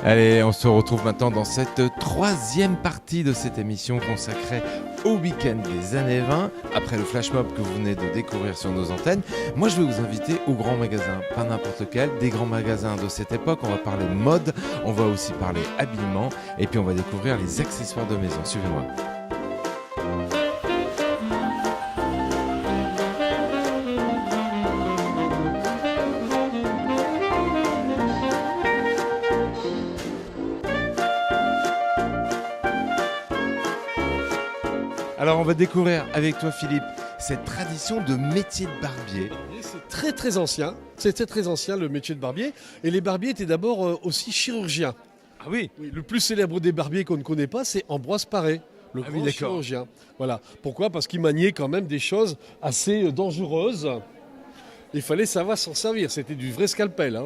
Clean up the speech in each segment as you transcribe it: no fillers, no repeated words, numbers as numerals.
Allez, on se retrouve maintenant dans cette troisième partie de cette émission consacrée au week-end des années 20. Après le flash mob que vous venez de découvrir sur nos antennes, moi je vais vous inviter au grand magasin, pas n'importe lequel, des grands magasins de cette époque. On va parler mode, on va aussi parler habillement et puis on va découvrir les accessoires de maison. Suivez-moi. Alors on va découvrir avec toi Philippe cette tradition de métier de barbier. C'est très ancien, c'était très ancien le métier de barbier. Et les barbiers étaient d'abord aussi chirurgiens. Ah oui. Oui, le plus célèbre des barbiers qu'on ne connaît pas, c'est Ambroise Paré, le grand chirurgien. Voilà. Pourquoi ? Parce qu'il maniait quand même des choses assez dangereuses. Il fallait savoir s'en servir, c'était du vrai scalpel.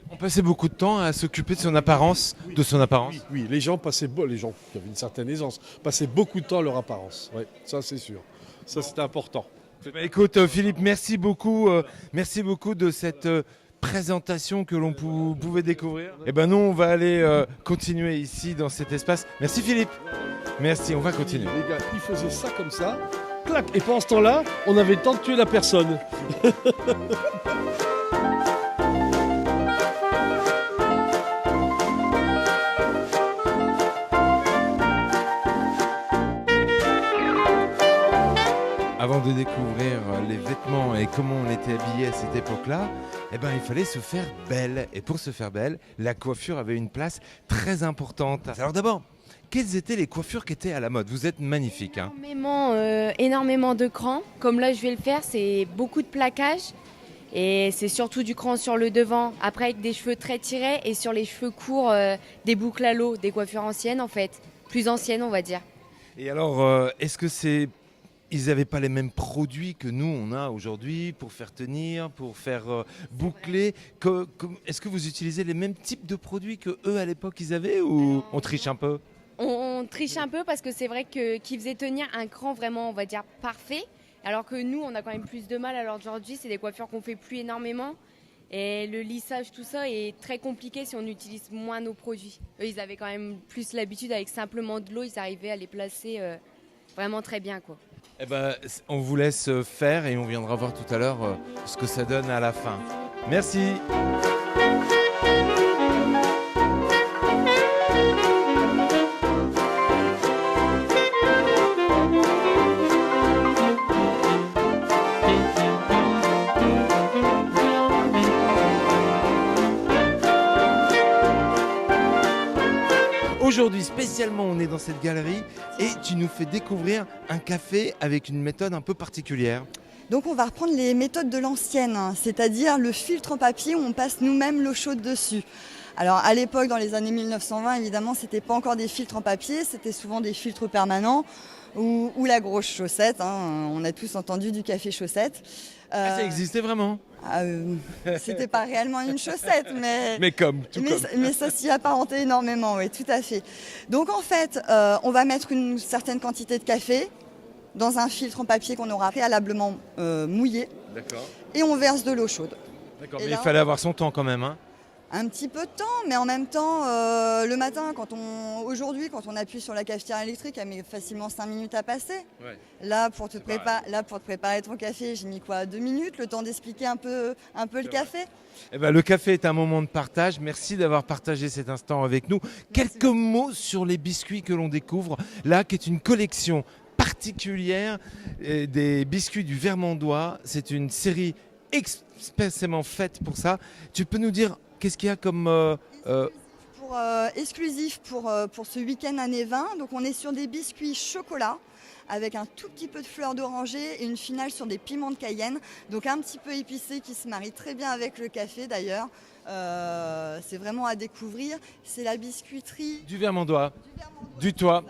On passait beaucoup de temps à s'occuper de son apparence, Oui, les gens qui avaient une certaine aisance, passaient beaucoup de temps à leur apparence. Oui, ça c'est sûr. Ça c'était important. Bah, écoute Philippe, merci beaucoup de cette présentation que l'on pouvait découvrir. Et ben nous on va aller continuer ici dans cet espace. Merci Philippe. Merci, on va continuer. Les gars, ils faisaient ça comme ça, clac. Et pendant ce temps-là, on avait le temps de tuer la personne. Avant de découvrir les vêtements et comment on était habillé à cette époque-là, il fallait se faire belle. Et pour se faire belle, la coiffure avait une place très importante. Alors d'abord, quelles étaient les coiffures qui étaient à la mode ? Vous êtes magnifique. Énormément de crans. Comme là, je vais le faire, c'est beaucoup de plaquage. Et c'est surtout du cran sur le devant. Après, avec des cheveux très tirés et sur les cheveux courts, des boucles à l'eau, des coiffures anciennes en fait. Plus anciennes, on va dire. Et alors, est-ce que ils n'avaient pas les mêmes produits que nous, on a aujourd'hui pour faire tenir, pour faire boucler. Est-ce que vous utilisez les mêmes types de produits que eux à l'époque ils avaient ou on triche un peu ? On triche un peu parce que c'est vrai qu'ils faisaient tenir un cran vraiment, on va dire, parfait. Alors que nous, on a quand même plus de mal. Alors aujourd'hui, c'est des coiffures qu'on fait plus énormément. Et le lissage, tout ça est très compliqué si on utilise moins nos produits. Eux, ils avaient quand même plus l'habitude avec simplement de l'eau. Ils arrivaient à les placer vraiment très bien, quoi. On vous laisse faire et on viendra voir tout à l'heure ce que ça donne à la fin. Merci. Aujourd'hui, spécialement, on est dans cette galerie et tu nous fais découvrir un café avec une méthode un peu particulière. Donc on va reprendre les méthodes de l'ancienne, c'est-à-dire le filtre en papier où on passe nous-mêmes l'eau chaude dessus. Alors à l'époque, dans les années 1920, évidemment, c'était pas encore des filtres en papier, c'était souvent des filtres permanents ou la grosse chaussette. On a tous entendu du café chaussette. Ça existait vraiment ? C'était pas réellement une chaussette, mais ça s'y apparentait énormément, oui, tout à fait. Donc en fait, on va mettre une certaine quantité de café dans un filtre en papier qu'on aura préalablement mouillé. D'accord. Et on verse de l'eau chaude. D'accord, mais il fallait avoir son temps quand même. Un petit peu de temps, mais en même temps, le matin, aujourd'hui, quand on appuie sur la cafetière électrique, elle met facilement 5 minutes à passer. Ouais. Là, pour te préparer ton café, j'ai mis 2 minutes, le temps d'expliquer un peu le café. Le café est un moment de partage. Merci d'avoir partagé cet instant avec nous. Quelques mots sur les biscuits que l'on découvre là, qui est une collection particulière des biscuits du Vermandois. C'est une série expressément faite pour ça. Tu peux nous dire qu'est-ce qu'il y a comme... exclusif pour ce week-end années 20. Donc on est sur des biscuits chocolat avec un tout petit peu de fleur d'oranger et une finale sur des piments de Cayenne. Donc un petit peu épicé qui se marie très bien avec le café d'ailleurs. C'est vraiment à découvrir. C'est la biscuiterie... Du Vermandois, du Toit.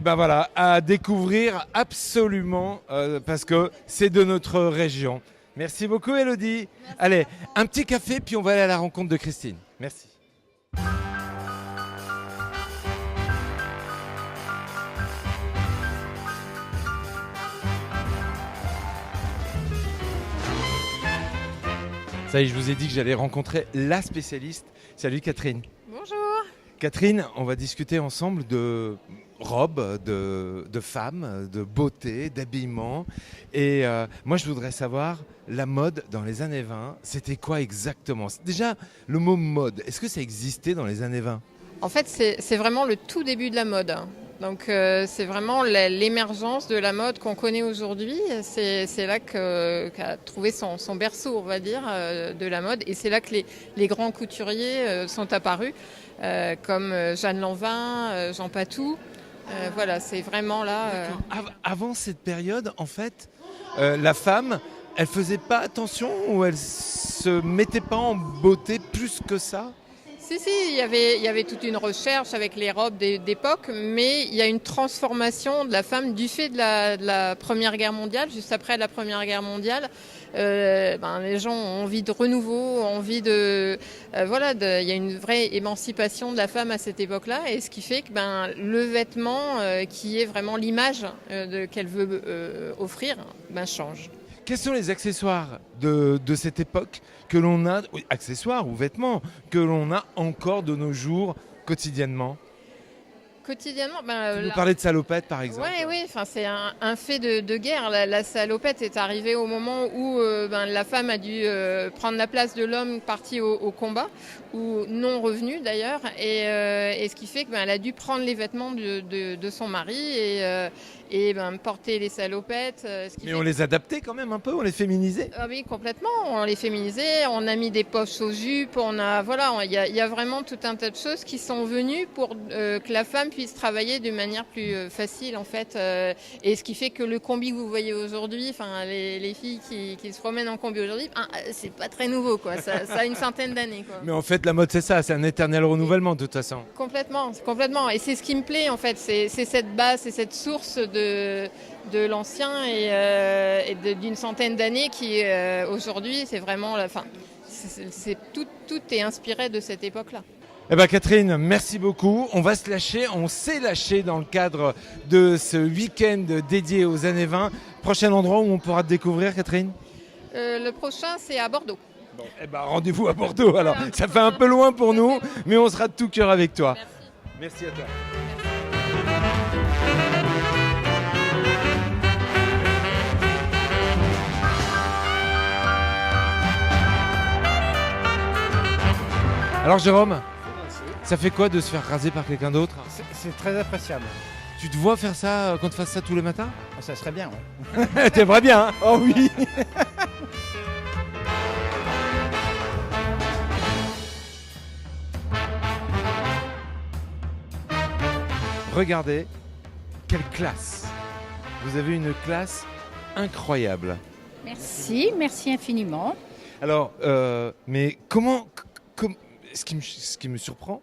Voilà, à découvrir absolument parce que c'est de notre région. Merci beaucoup Elodie. Merci. Allez, un petit café puis on va aller à la rencontre de Christine. Merci. Ça y est, je vous ai dit que j'allais rencontrer la spécialiste. Salut Catherine. Bonjour. Catherine, on va discuter ensemble de robes, de femmes, de beauté, d'habillement. Et moi, je voudrais savoir, la mode dans les années 20, c'était quoi exactement? Déjà, le mot mode, est-ce que ça existait dans les années 20? En fait, c'est vraiment le tout début de la mode. Donc c'est vraiment l'émergence de la mode qu'on connaît aujourd'hui. C'est là qu'a trouvé son berceau, on va dire, de la mode. Et c'est là que les grands couturiers sont apparus, comme Jeanne Lanvin, Jean Patou. Voilà, c'est vraiment là. Avant cette période, en fait, la femme, elle faisait pas attention ou elle se mettait pas en beauté plus que ça? Si, il y avait toute une recherche avec les robes d'époque, mais il y a une transformation de la femme du fait de la Première Guerre mondiale, juste après la Première Guerre mondiale. Les gens ont envie de renouveau, ont envie de... il y a une vraie émancipation de la femme à cette époque-là, et ce qui fait que le vêtement, qui est vraiment l'image qu'elle veut offrir, change. Quels sont les accessoires de cette époque que l'on a, accessoires ou vêtements, que l'on a encore de nos jours quotidiennement? Quotidiennement, Tu nous parlais de salopette par exemple. Oui, c'est un fait de guerre. La salopette est arrivée au moment où la femme a dû prendre la place de l'homme parti au combat, ou non revenu d'ailleurs, et ce qui fait qu'elle a dû prendre les vêtements de son mari et porter les salopettes. Mais on les adaptait quand même un peu, on les féminisait. Ah oui, complètement, on les féminisait, on a mis des poches aux jupes, il y a vraiment tout un tas de choses qui sont venues pour que la femme puisse travailler de manière plus facile en fait, et ce qui fait que le combi que vous voyez aujourd'hui, les filles qui se promènent en combi aujourd'hui, c'est pas très nouveau quoi, ça a une centaine d'années quoi. Mais en fait la mode c'est ça, c'est un éternel renouvellement de toute façon. Complètement, et c'est ce qui me plaît en fait, c'est cette base, c'est cette source de l'ancien et d'une centaine d'années qui aujourd'hui c'est vraiment la fin. Tout est inspiré de cette époque-là. Catherine, merci beaucoup. On va se lâcher, on s'est lâché dans le cadre de ce week-end dédié aux années 20. Prochain endroit où on pourra te découvrir, Catherine? Le prochain, c'est à Bordeaux. Bon, rendez-vous à Bordeaux alors. Ça fait un peu loin pour nous, mais on sera de tout cœur avec toi. Merci à toi. Alors Jérôme, ça fait quoi de se faire raser par quelqu'un d'autre? C'est très appréciable. Tu te vois faire ça, qu'on te fasse ça tous les matins? Ça serait bien, ouais. T'aimerais bien, hein? Oh oui. Regardez, quelle classe! Vous avez une classe incroyable. Merci infiniment. Alors, mais ce qui me surprend,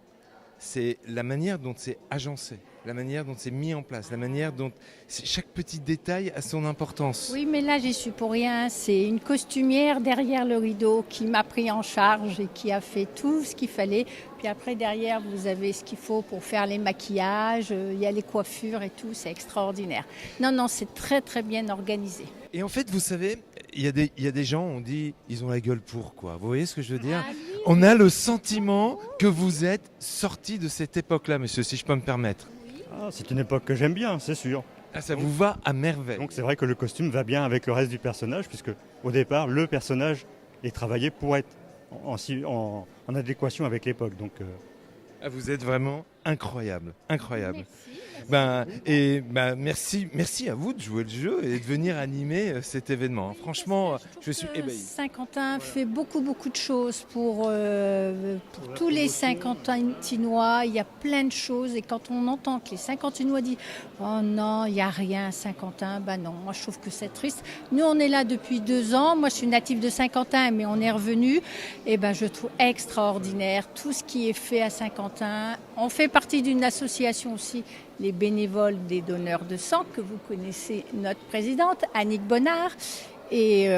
c'est la manière dont c'est agencé, la manière dont c'est mis en place, la manière dont chaque petit détail a son importance. Oui, mais là, j'y suis pour rien. C'est une costumière derrière le rideau qui m'a pris en charge et qui a fait tout ce qu'il fallait. Puis après, derrière, vous avez ce qu'il faut pour faire les maquillages, il y a les coiffures et tout, c'est extraordinaire. Non, c'est très, très bien organisé. Et en fait, vous savez, il y a des gens, on dit, ils ont la gueule pour quoi. Vous voyez ce que je veux dire? Oui. On a le sentiment que vous êtes sorti de cette époque-là, monsieur, si je peux me permettre. C'est une époque que j'aime bien, c'est sûr. Ça vous va à merveille. Donc c'est vrai que le costume va bien avec le reste du personnage, puisque au départ, le personnage est travaillé pour être en adéquation avec l'époque. Donc, vous êtes vraiment incroyable. Merci à vous de jouer le jeu et de venir animer cet événement. Franchement, je suis ébahi. Saint-Quentin fait beaucoup de choses pour tous les Saint-Quentinois. Il y a plein de choses et quand on entend que les Saint-Quentinois disent « Oh non, il n'y a rien à Saint-Quentin », non, moi je trouve que c'est triste. Nous on est là depuis 2 ans, moi je suis native de Saint-Quentin mais on est revenu et je trouve extraordinaire tout ce qui est fait à Saint-Quentin. On fait partie d'une association aussi, les bénévoles des donneurs de sang, que vous connaissez, notre présidente, Annick Bonnard. Et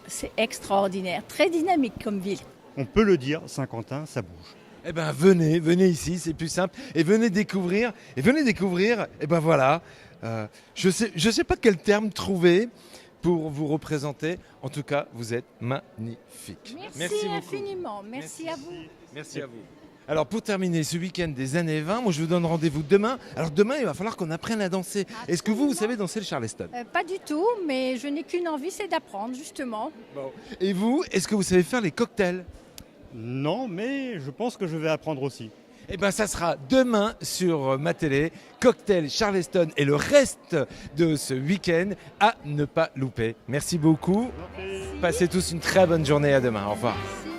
c'est extraordinaire, très dynamique comme ville. On peut le dire, Saint-Quentin, ça bouge. Venez ici, c'est plus simple. Et venez découvrir, voilà. Je sais pas quel terme trouver pour vous représenter. En tout cas, vous êtes magnifique. Merci infiniment, merci à vous. Merci à vous. Alors pour terminer ce week-end des années 20, moi je vous donne rendez-vous demain. Alors demain, il va falloir qu'on apprenne à danser. Est-ce que vous savez danser le Charleston? Pas du tout, mais je n'ai qu'une envie, c'est d'apprendre justement. Et vous, est-ce que vous savez faire les cocktails? Non, mais je pense que je vais apprendre aussi. Eh bien, ça sera demain sur ma télé. Cocktail Charleston et le reste de ce week-end à ne pas louper. Merci beaucoup. Passez tous une très bonne journée. À demain. Au revoir. Merci.